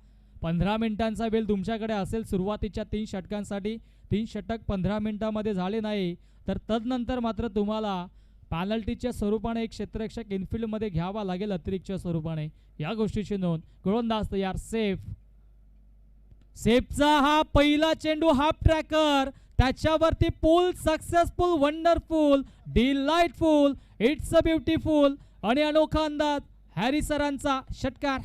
15 मिनिटांचा वेळ तुमच्याकडे असेल सुरुवातीच्या 3 षटकांसाठी. 3 षटक 15 मिनिटांमध्ये झाले नाही तर तदनंतर मात्र तुम्हाला पॅनल्टीच्या स्वरूपाने एक क्षेत्ररक्षक इनफिल्डमध्ये घ्यावा लागेल अतिरिक्तच्या स्वरूपाने. या गोष्टीची नोंद. गोलंदाज तयार. सेफचा हा पहिला चेंडू हाफ ट्रॅकर, त्याच्यावरती pull successful, wonderful, delightful, it's a beautiful आणि अनोखा अंदाज हॅरी सरांचा षटकार.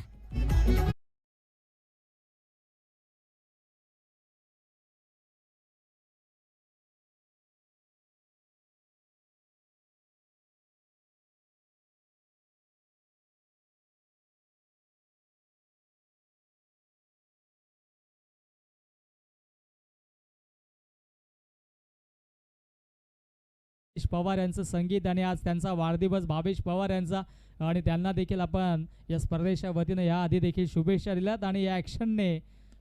पवार यांचं संगीत आणि आज त्यांचा वाढदिवस भावेश पवार यांचा आणि त्यांना देखील आपण या स्पर्धेच्या वतीने या आधी देखील शुभेच्छा दिल्यात आणि या ॲक्शनने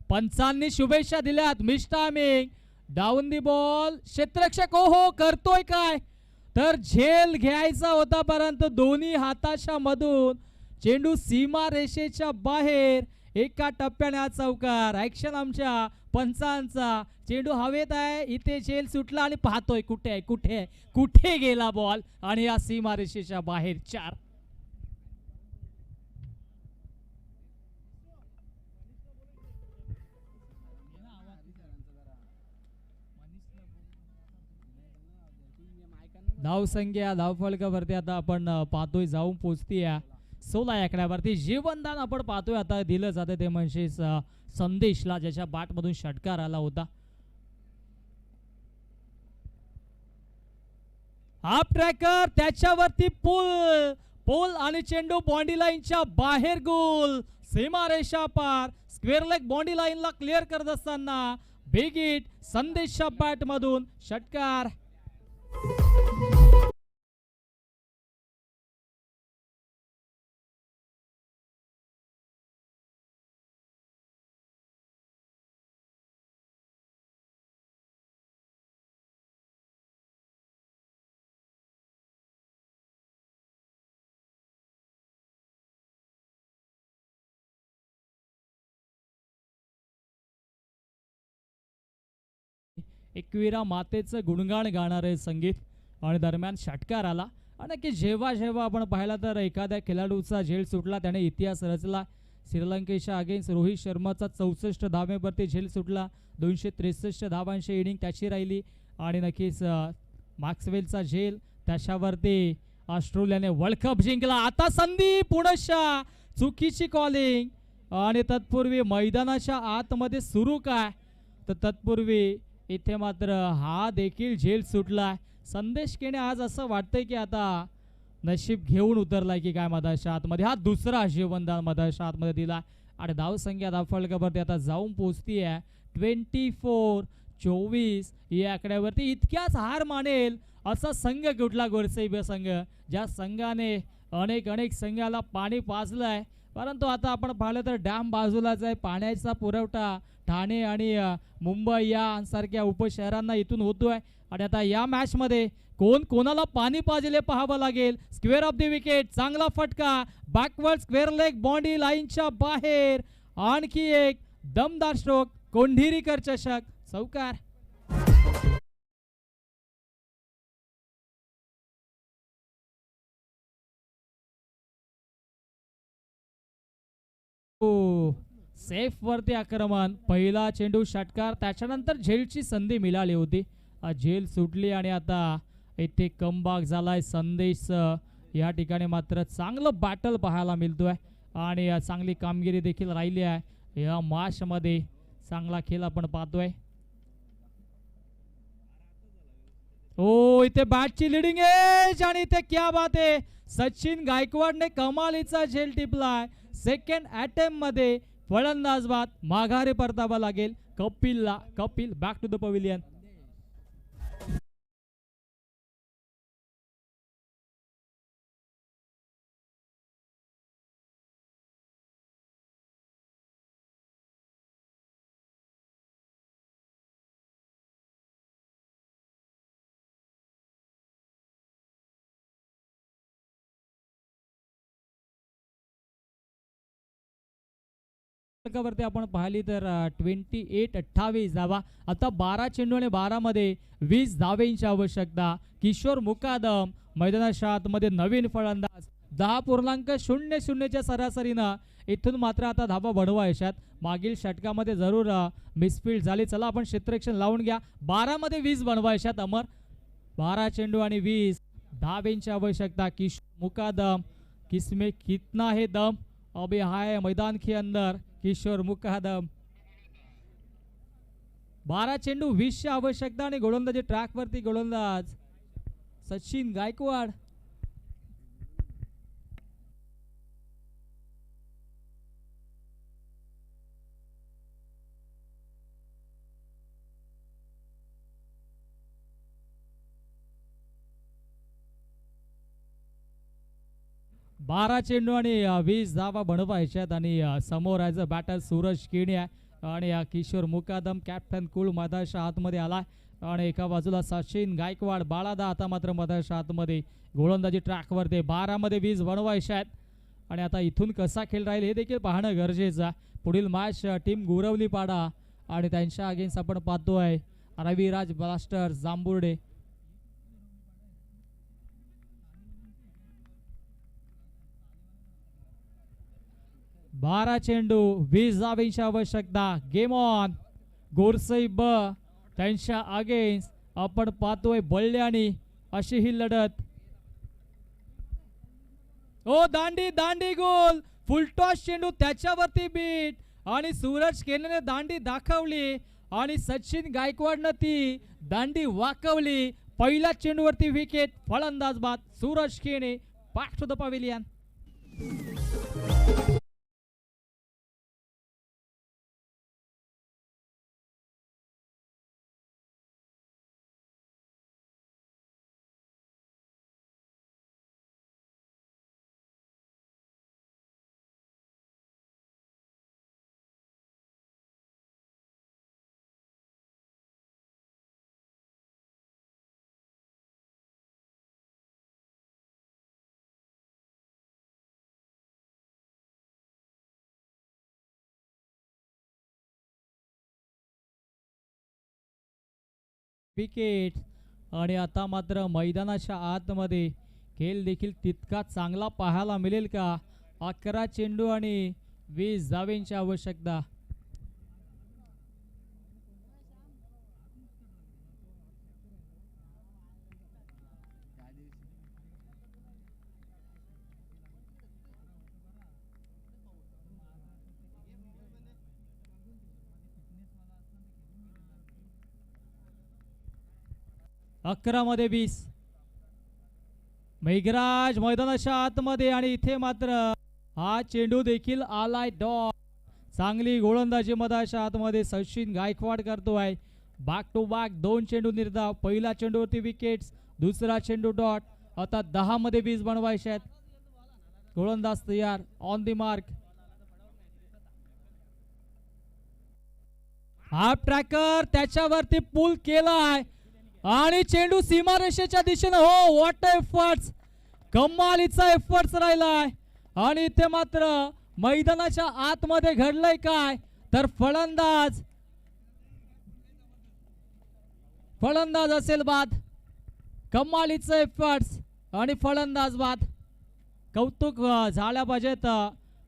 पंचांनी शुभेच्छा दिल्यात. Miss timing, down the ball, क्षेत्ररक्षक हो करतोय काय तर झेल घ्यायचा होता परंतु दोन्ही हाताच्या मधून चेंडू सीमा रेषेच्या बाहेर. एका टप्प्याने हा चौकार. ॲक्शन आमच्या पंचांचा. चेंडू हवेत आहे, इथे झेल सुटला आणि पाहतोय कुठे गेला बॉल आणि या सीमारेषेच्या बाहेर 4. धावसंख्या धावफलकावरती आता आपण पाहतोय जाऊन पोचतीये 16 आकड्यावरती. जीवनदान आपण पाहतोय आता दिलं जातं ते म्हणजे संदेशला, ज्याच्या बॅटमधून षटकार आला होता. हाफ ट्रॅकर, त्याच्यावरती पोल आणि चेंडू बॉन्डी लाईनच्या बाहेर. गोल सीमारेषा पार. स्क्वेअर लेग बॉन्डी लाईनला क्लिअर करत असताना बिग हिट संदेशच्या बॅटमधून षटकार. एकविरा मातेचं गुणगान गाणारे संगीत आणि दरम्यान षटकार आला. आणि की जेव्हा आपण पाहिला तर एखाद्या खेळाडूचा झेल सुटला त्याने इतिहास रचला. श्रीलंकेच्या अगेन्स्ट रोहित शर्माचा 64 धावेवरती झेल सुटला. 263 धावांची इनिंग त्याची राहिली आणि नक्कीच मॅक्सवेलचा झेल त्याच्यावरती ऑस्ट्रेलियाने वर्ल्ड कप जिंकला. आता संधी पुनश्चा चुकीची कॉलिंग आणि तत्पूर्वी मैदानाच्या आतमध्ये सुरू काय तर तत्पूर्वी इथे मात्र हा देखील झेल सुटलाय. संदेश केने आज असं वाटतंय की आता नशीब घेऊन उतरलाय की काय मधाच्या आतमध्ये. हा दुसरा जीवनदान मधाच्या आतमध्ये दिला आणि धावसंख्या धावफलकावरती आता जाऊन पोचतीये 24-24 या आकड्यावरती. इतक्याच हार मानेल असा संघ कुठला गोरसेबी संघ, ज्या संघाने अनेक संघाला पाणी पाजलंय परंतु आता आपण पाहिलं तर डॅम बाजूलाच आहे. पाण्याचा पुरवठा ठाणे आणि मुंबई यासारख्या उपशहरांना इथून होतोय आणि आता या मॅच मध्ये कोणाला पाणी पाजले पाहावं लागेल. स्क्वेअर ऑफ द विकेट, चांगला फटका, बॅकवर्ड स्क्वेअर लेग बॉन्डी लाईनच्या बाहेर. आणखी एक दमदार स्ट्रोक, कोंढीरीकर चषक, चौकार. सेफ वरती आक्रमण, पहिला चेंडू षटकार, त्याच्यानंतर झेलची संधी मिळाली होती, झेल सुटली आणि आता इथे कमबॅक झालाय संदेश. या ठिकाणी मात्र चांगलं बॅटल पाहायला मिळतोय आणि चांगली कामगिरी देखील राहिली आहे या मॅच मध्ये. चांगला खेळ आपण पाहतोय. ओ इथे बॅटची लिडिंग एज आणि इथे क्या बात आहे, सचिन गायकवाडने कमालीचा झेल टिपलाय. सेकंड अटेम्प्ट मध्ये फलंदाज बाद माघारी परतावा लागेल कपिलला. Kapil back to the pavilion. वरती आपण पाहिली तर 28-28 धावा. आता 12 चेंडू आणि 12 मध्ये 20 धावेंची आवश्यकता. किशोर मुकादम मैदानाच्या आतमध्ये नवीन फलंदाज. 10.00 च्या सरासरीनं इथून मात्र आता धावा बनवायच्यात. मागील षटकामध्ये जरूर मिसफील्ड झाली. चला आपण क्षेत्ररक्षण लावून घ्या. 12 मध्ये 20 बनवायच्यात अमर. 12 चेंडू आणि 20 धावेंची आवश्यकता. किशोर मुकादम किसमें कितना है दम अभी है मैदान के अंदर. किशोर मुकादम 12 चेंडू 20 ची आवश्यकता आणि गोलंदाजी ट्रॅक वरती गोलंदाज सचिन गायकवाड. बारा चेंडू आणि 20 धावा बनवायच्यात आणि समोर as a batter Suraj Keni आहे आणि किशोर मुकादम कॅप्टन कुल मैदानाच्या आतमध्ये आलाय आणि एका बाजूला सचिन गायकवाड बाळादा. आता मात्र मैदानाच्या आतमध्ये गोलंदाजी ट्रॅकवरती 12 मध्ये 20 बनवायच्या आहेत आणि आता इथून कसा खेळ राहील हे देखील पाहणं गरजेचं आहे. पुढील मॅच टीम गुरवली पाडा आणि त्यांच्या अगेन्स्ट आपण पाहतोय रविराज ब्लास्टर जांभुर्डे. 12 चेंडू 20 धावेंची आवश्यकता. Game on. गोरसई ब त्यांच्या अगेन्स्ट आपण पाहतोय बल्ल्यानी अशी ही लढत. ओ दांडी दांडी गोल. फुलटॉस चेंडू त्याच्यावरती बीट आणि सूरज केनेने दांडी दाखवली आणि सचिन गायकवाडनं ती दांडी वाकवली. पहिल्या चेंडूवरती विकेट. फलंदाज बाद Suraj Kene. Back to the pavilion. Wicket आणि आता मात्र मैदानाच्या आतमध्ये खेळ देखील तितका चांगला पाहायला मिळेल का. 11 चेंडू आणि 20 धावेंची आवश्यकता. अकरा मध्ये 20. मेघराज मैदानाच्या आतमध्ये आणि इथे मात्र हा चेंडू देखील आलाय डॉट. चांगली गोलंदाजी मैदानाच्या आतमध्ये सचिन गायकवाड करतोय. बॅक टू बॅक 2 चेंडू निर्धाव. पहिला चेंडूवरती विकेट्स. दुसरा चेंडू डॉट. आता 10 मध्ये 20 बनवायचे आहेत. गोलंदाज तयार. On the mark. Half tracker त्याच्यावरती पुल केलाय आणि चेंडू सीमारेषेच्या दिशेने. हो व्हॉट एफर्ट्स. कमालीचा एफर्ट्स राहिलाय आणि इथे मात्र मैदानाच्या आतमध्ये घडलंय काय तर फलंदाज असेल बाद. कमालीचा एफर्ट्स आणि फलंदाज बाद. कौतुक झाल्या पाहिजेत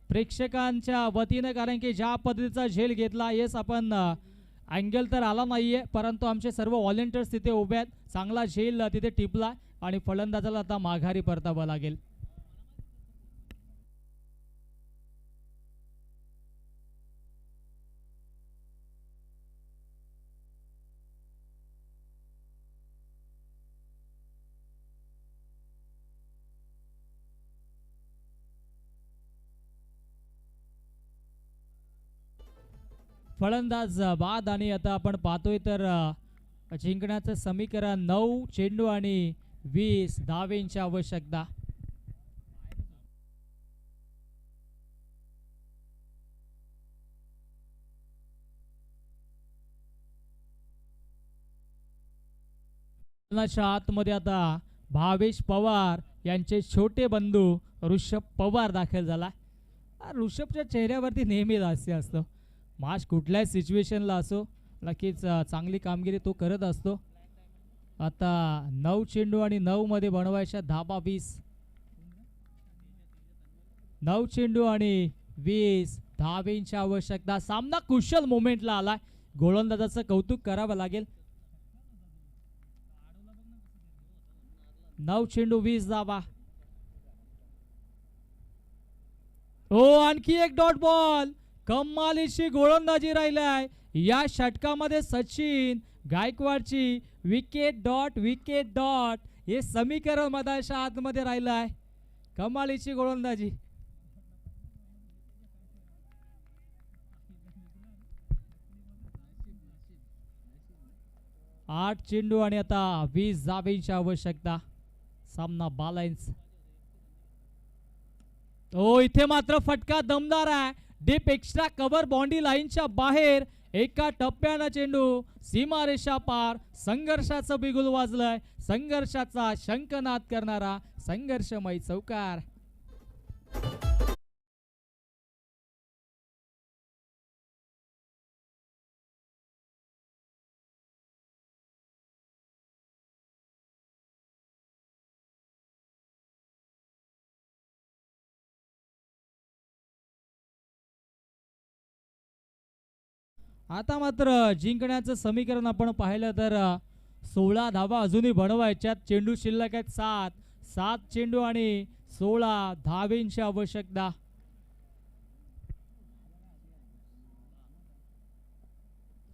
प्रेक्षकांच्या वतीने कारण की ज्या पद्धतीचा झेल घेतला. येस आपण अँगल तर आला नाहीये परंतु आमचे सर्व व्हॉलेंटियर्स तिथे उभे आहेत. चांगला झेल तिथे टिपला आणि फलंदाजाला आता माघारी परतावा लागेल. फलंदाज बाद आणि आता आपण पाहतोय तर जिंकण्याचं समीकरण 9 चेंडू आणि 20 धावेंची आवश्यकता. आतमध्ये आता भावेश पवार यांचे छोटे बंधू ऋषभ पवार दाखल झाला. ऋषभच्या चेहऱ्यावरती नेहमीच हास्य असतं. मॅच कुठल्याही सिच्युएशनला असो नक्कीच चांगली कामगिरी तो करत असतो. आता 9 चेंडू आणि 9 मध्ये बनवायच्या धाबा 20. 9 चेंडू आणि 20 धावेंची आवश्यकता. सामना कुशल मोमेंटला आलाय. गोलंदाजाचं कौतुक करावं लागेल. 9 चेंडू 20 धावा. हो आणखी एक डॉट बॉल. कमालीची गोलंदाजी राहिलाय या षटकामध्ये. सचिन गायकवाडची विकेट डॉट हे समीकरण मधाच्या आतमध्ये राहिलाय. कमालीची गोलंदाजी. आठ चेंडू आणि आता 20 धावेंची आवश्यकता. सामना बालान्स. हो इथे मात्र फटका दमदार आहे. डीप एक्स्ट्रा कव्हर बाउंड्री लाईनच्या बाहेर एका टप्प्यानं चेंडू सीमारेषा पार. संघर्षाचं बिगुल वाजलंय. संघर्षाचा शंखनाद करणारा संघर्षमय चौकार. आता मात्र जिंकण्याचं समीकरण आपण पाहिलं तर 16 धावा अजूनही बनवायच्यात. चेंडू शिल्लक आहेत 7 चेंडू आणि 16 धावेंची आवश्यकता.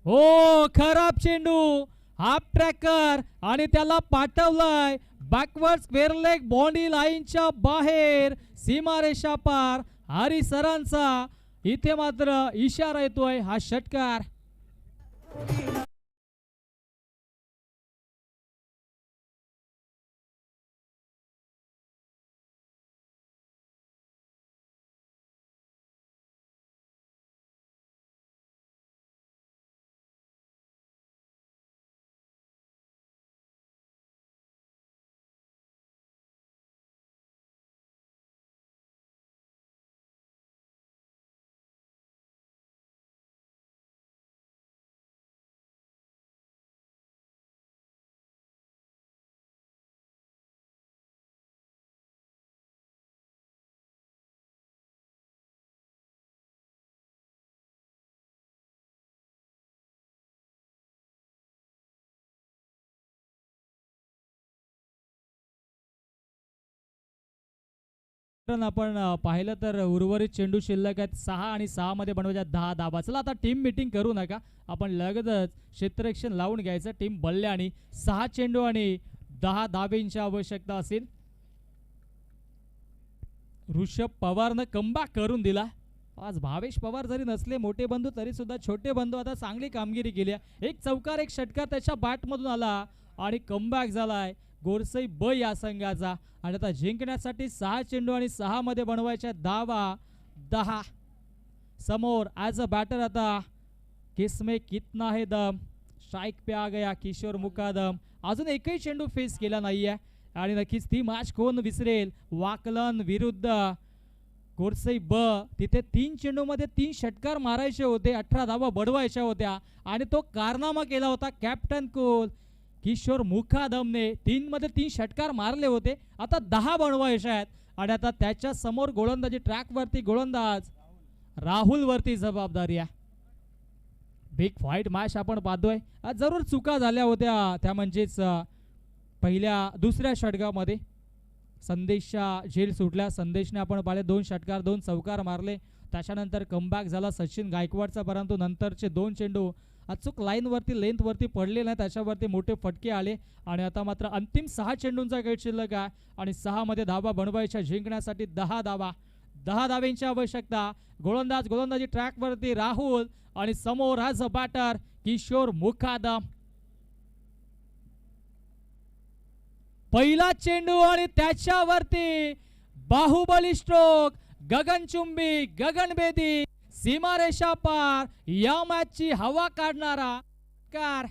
हो खराब चेंडू. हाफ ट्रॅकर आणि त्याला पाठवलंय बॅकवर्ड स्क्वेअर लेग बाउंड्री लाईनच्या बाहेर. सीमारेषा पार. हरी सरांचा इथे मात्र इशारा येतोय. हा षटकार. आपण पाहिलं तर उर्वरित चेंडू शिल्लक आहेत 6 आणि 6 मध्ये बनवायच्या 10 धाबा. चला आता टीम मीटिंग करू नका. आपण लगेचच क्षेत्ररक्षण लावून घ्यायचं. टीम बल्ल्याने 6 चेंडू आणि 10 धावेंची आवश्यकता असेल. ऋषभ पवारनं कमबॅक करून दिला. आज भावेश पवार जरी नसले मोठे बंधू तरी सुद्धा छोटे बंधू आता चांगली कामगिरी केली. एक चौकार एक षटकार त्याच्या बॅट मधून आला आणि कमबॅक झालाय गोरसई ब या संघाचा. आणि आता जिंकण्यासाठी 6 चेंडू आणि 6 मध्ये बनवायच्या धावा 10. समोर ॲज अ बॅटर आता किसमे कितना है दम. स्ट्राइक पे आ गया किशोर मुकादम. अजून एकही चेंडू फेस केला नाहीये आणि नक्कीच ती मॅच कोण विसरेल. वाकलन विरुद्ध गोरसई ब. तिथे 3 चेंडू मध्ये 3 षटकार मारायचे होते. 18 धावा बनवायच्या होत्या आणि तो कारनामा केला होता कॅप्टन कोल किशोर मुकादमने. 3 मध्ये 3 षटकार मारले होते. आता 10 बनवायचे आहेत आणि आता त्याच्या समोर गोलंदाजी ट्रॅकवरती गोलंदाज राहुल वरती जबाबदारी आहे. बिग फाईट मॅच आपण पाहतोय. जरूर चुका झाल्या होत्या त्या म्हणजेच दुसऱ्या षटकामध्ये संदेशच्या झेल सुटल्या. संदेशने आपण पाहिले 2 षटकार 2 चौकार मारले. त्याच्यानंतर कमबॅक झाला सचिन गायकवाडचा. परंतु नंतरचे 2 चेंडू अचूक लाईनवरती लेंथवरती पडले नाही. त्याच्यावरती मोठे फटके आले आणि आता मात्र अंतिम 6 चेंडूंचा गट शिल्लक आहे आणि 6 मध्ये धावा बनवायच्या. जिंकण्यासाठी 10 धावा 10 धावेंची आवश्यकता. गोलंदाजी ट्रॅक वरती राहुल आणि समोर ॲज अ बॅटर किशोर मुकादम. पहिला चेंडू आणि त्याच्यावरती बाहुबली स्ट्रोक, गगनचुंबी, गगनभेदी, सीमारेषा पार, या मॅचची हवा काढणारा कार.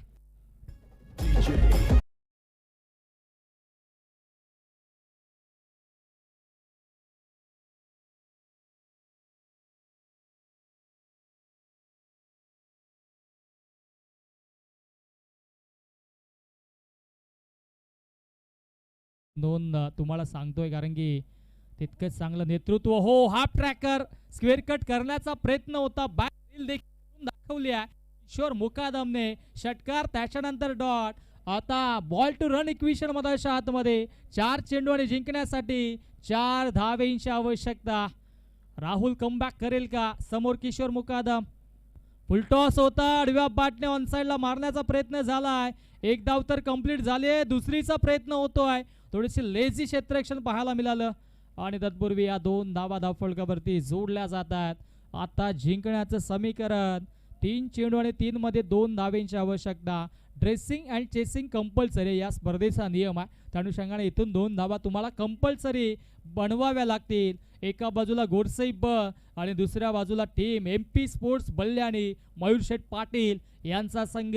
नोंद तुम्हाला सांगतोय कारण की तितकंच चांगलं नेतृत्व. हो, हाफ ट्रॅकर स्क्वेअर कट करण्याचा प्रयत्न होता, बॅट देखील दाखवली आहे किशोर मुकादमने. षटकार त्याच्यानंतर डॉट. आता बॉल टू रन इक्वेशन मधाच्या आतमध्ये 4 चेंडू आणि जिंकण्यासाठी 4 धावेंची आवश्यकता. राहुल कमबॅक करेल का? समोर किशोर मुकादम. फुलटॉस होता, आडव्या बॅटने ऑन साइडला मारण्याचा प्रयत्न झालाय. एक धाव तर कंप्लीट झाली, दुसरीचा प्रयत्न होतोय. थोडीशी लेझी क्षेत्ररक्षण पाहायला मिळालं आणि तत्पूर्वी या 2 धावा धावफलकावरती जोडल्या जातात. आता जिंकण्याचं समीकरण 3 चेंडू आणि 3 मध्ये 2 धावेंची आवश्यकता. ड्रेसिंग अँड चेसिंग कंपल्सरी या स्पर्धेचा नियम आहे. त्या अनुषंगाने इथून 2 धावा तुम्हाला कंपल्सरी बनवाव्या लागतील. एका बाजूला गोरसईब आणि दुसऱ्या बाजूला टीम MP स्पोर्ट्स बल्ल्याणी मयूर शेठ पाटील यांचा संघ.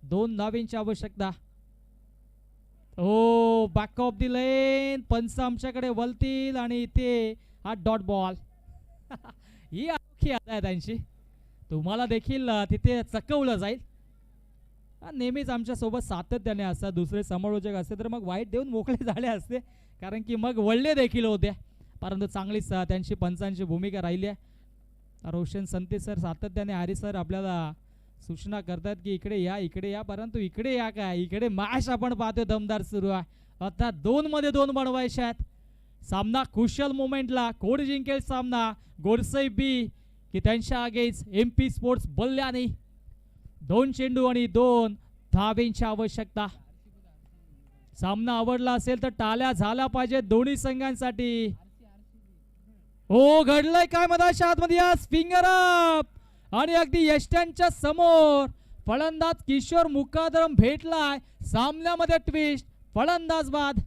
2 धावेंची आवश्यकता. हो, बॅक ऑफ दी लेन, पंच आमच्याकडे वळतील आणि इथे हा डॉट बॉल. ही अनोखी आता आहे त्यांची, तुम्हाला देखील तिथे चकवलं जाईल. नेहमीच आमच्या सोबत सातत्याने असतात. दुसरे समालोचक असते तर मग वाईट देऊन मोकळे झाले असते, कारण की मग वळले देखील होते. परंतु चांगलीच त्यांची पंचांची भूमिका राहिली आहे. रोशन संते सर सातत्याने हरी सर आपल्याला सूचना करतात की इकडे या, परंतु इकडे या काय, इकडे मॅच आपण पाहतोय दमदार सुरू आहे. आता 2 मध्ये 2 बनवायचे आहेत. सामना कुशल मोमेंटला. कोण जिंकेल सामना? गोरसई बी की त्यांच्या आगेच MP स्पोर्ट्स बल्ल्याणी. 2 चेंडू आणि 2 धावेंची आवश्यकता. सामना आवडला असेल तर टाळ्या झाल्या पाहिजे दोन्ही संघांसाठी. हो, घडलंय काय मधाच्या आतमध्ये? फिंगर अप आणि अगदी यष्ट्यांच्या समोर फलंदाज किशोर मुकादम भेटलाय. सामन्यामध्ये ट्विस्ट, फलंदाज बाद.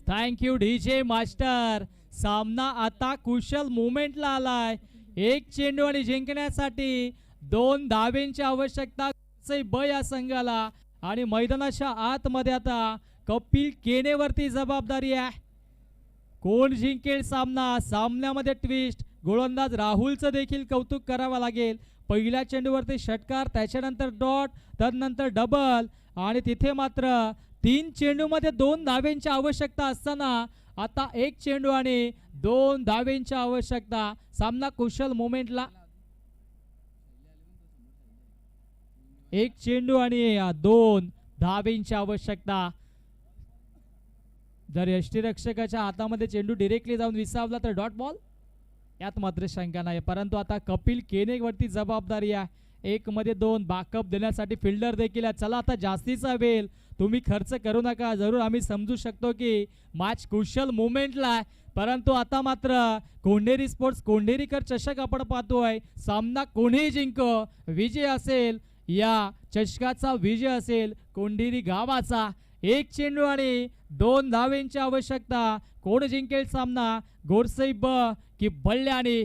Thank you DJ master. सामना आता कुशल मोमेंटला आलाय. 1 चेंडू आणि जिंकण्यासाठी 2 धावेंची आवश्यकता ब या संघाला. आणि मैदानाच्या आतमध्ये आता कपिल केनेवरती जबाबदारी आहे. कोण जिंकेल सामना? सामन्यामध्ये ट्विस्ट. गोलंदाज राहुलचं देखील कौतुक करावं लागेल. पहिल्या चेंडूवरती षटकार, त्याच्यानंतर डॉट, त्यानंतर डबल आणि तिथे मात्र 3 चेंडूमध्ये 2 धावेंची आवश्यकता असताना आता 1 चेंडू आणि 2 धावेंची आवश्यकता. सामना कुशल मोमेंटला. 1 चेंडू आणि 2 धावेंची आवश्यकता. जर यष्टीरक्षकाच्या हातामध्ये चेंडू डिरेक्टली जाऊन विसावला तर डॉट बॉल, यात मात्र शंका नाही. परंतु आता कपिल केनेवरती जबाबदारी आहे. 1 मध्ये 2 बॅकअप देण्यासाठी फिल्डर देखील आहे. चला आता जास्तीचा वेळ तुम्ही खर्च करू नका. जरूर आम्ही समजू शकतो की मॅच कुशल मोमेंटला आहे, परंतु आता मात्र कोंढेरी स्पोर्ट्स कोंढेरीकर चषक आपण पाहतोय. सामना कोणी जिंको, विजय असेल या चषकाचा, विजय असेल कोंढेरी गावाचा. 1 चेंडू आणि 2 धावेंची आवश्यकता. कोण जिंकेल सामना? गोरसईब की बल्ल्याणी?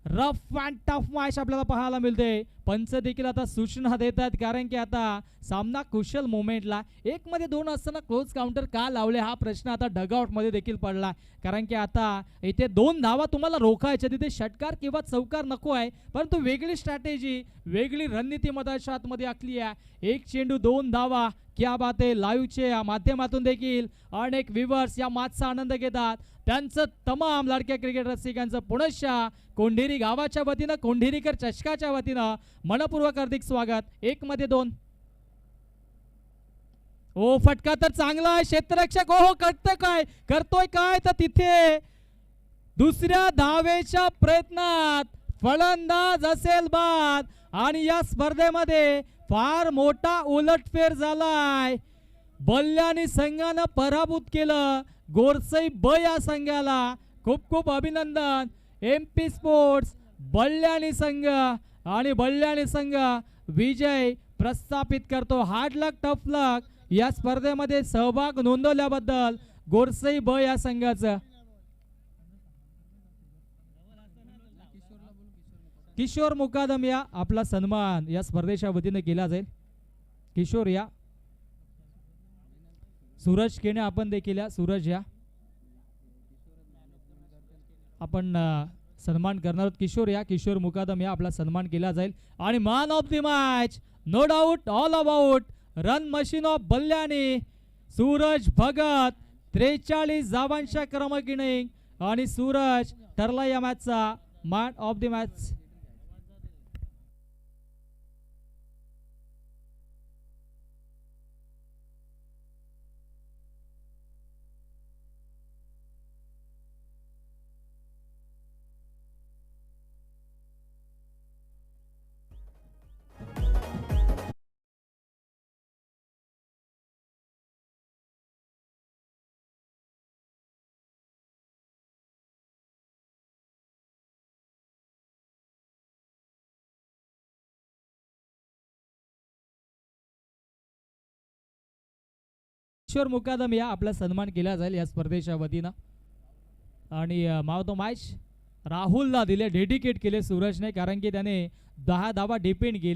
रफ अँड टफ मॅच आपल्याला पाहायला मिळते. पंच देखील आता सूचना देतात, कारण की आता सामना कुशल मोमेंटला. 1 मध्ये 2 असताना क्लोज काउंटर का लावले हा प्रश्न आता डगआउट मध्ये देखील पडला, कारण की आता इथे 2 धावा तुम्हाला रोखायच्या. तिथे षटकार किंवा चौकार नको आहे, परंतु वेगळी स्ट्रॅटेजी, वेगळी रणनीती मधाच्या आतमध्ये आखली आहे. 1 चेंडू 2 धावा. क्या बात आहे. लाईव्हचे माध्यमातून देखील अनेक व्ह्यूअर्स या मॅचचा आनंद घेतात. त्यांचं तमाम लाडक्या क्रिकेट रसिकांचं पुनश्च कोंढेरी गावाच्या वतीनं कोंढेरीकर चषकाच्या वतीनं मनपूर्वक हार्दिक स्वागत. 1 मध्ये 2. ओ फटका तर चांगला आहे. क्षेत्ररक्षक हो करतोय काय तर तिथे दुसऱ्या धावेच्या प्रयत्नात फलंदाज असेल बाद आणि या स्पर्धेमध्ये फार मोठा उलटफेर झालाय. बल्ल्यानी संघानं पराभूत केलं गोरसई ब या संघाला. खूप खूप अभिनंदन. MP स्पोर्ट्स बल्ल्यानी संघ आणि बल्ल्यानी संघ विजय प्रस्थापित करतो. हार्ड लक टफ लक या स्पर्धेमध्ये सहभाग नोंदवल्याबद्दल गोरसई ब या संघाचं. किशोर मुकादम या आपला सन्मान या स्पर्धेच्या वतीने केला जाईल. किशोर या. सूरज केणे आपण देखील या. सूरज या आपण सन्मान करणार आहोत. किशोर या. किशोर मुकादम या आपला सन्मान केला जाईल. आणि man of the match no doubt all about run machine of बल्ल्याने सूरज भगत 43 धावांच्या क्रमगिणी आणि सूरज ठरला या मॅचचा man of the match. Kishore Mukadam या आपला सन्मान केला जाईल या स्पर्धेच्या वतीनं. आणि मावतो मॅच राहुलला दिले डेडिकेट केले सूरजने कारण की त्याने 10 धावा डिपेंड केले.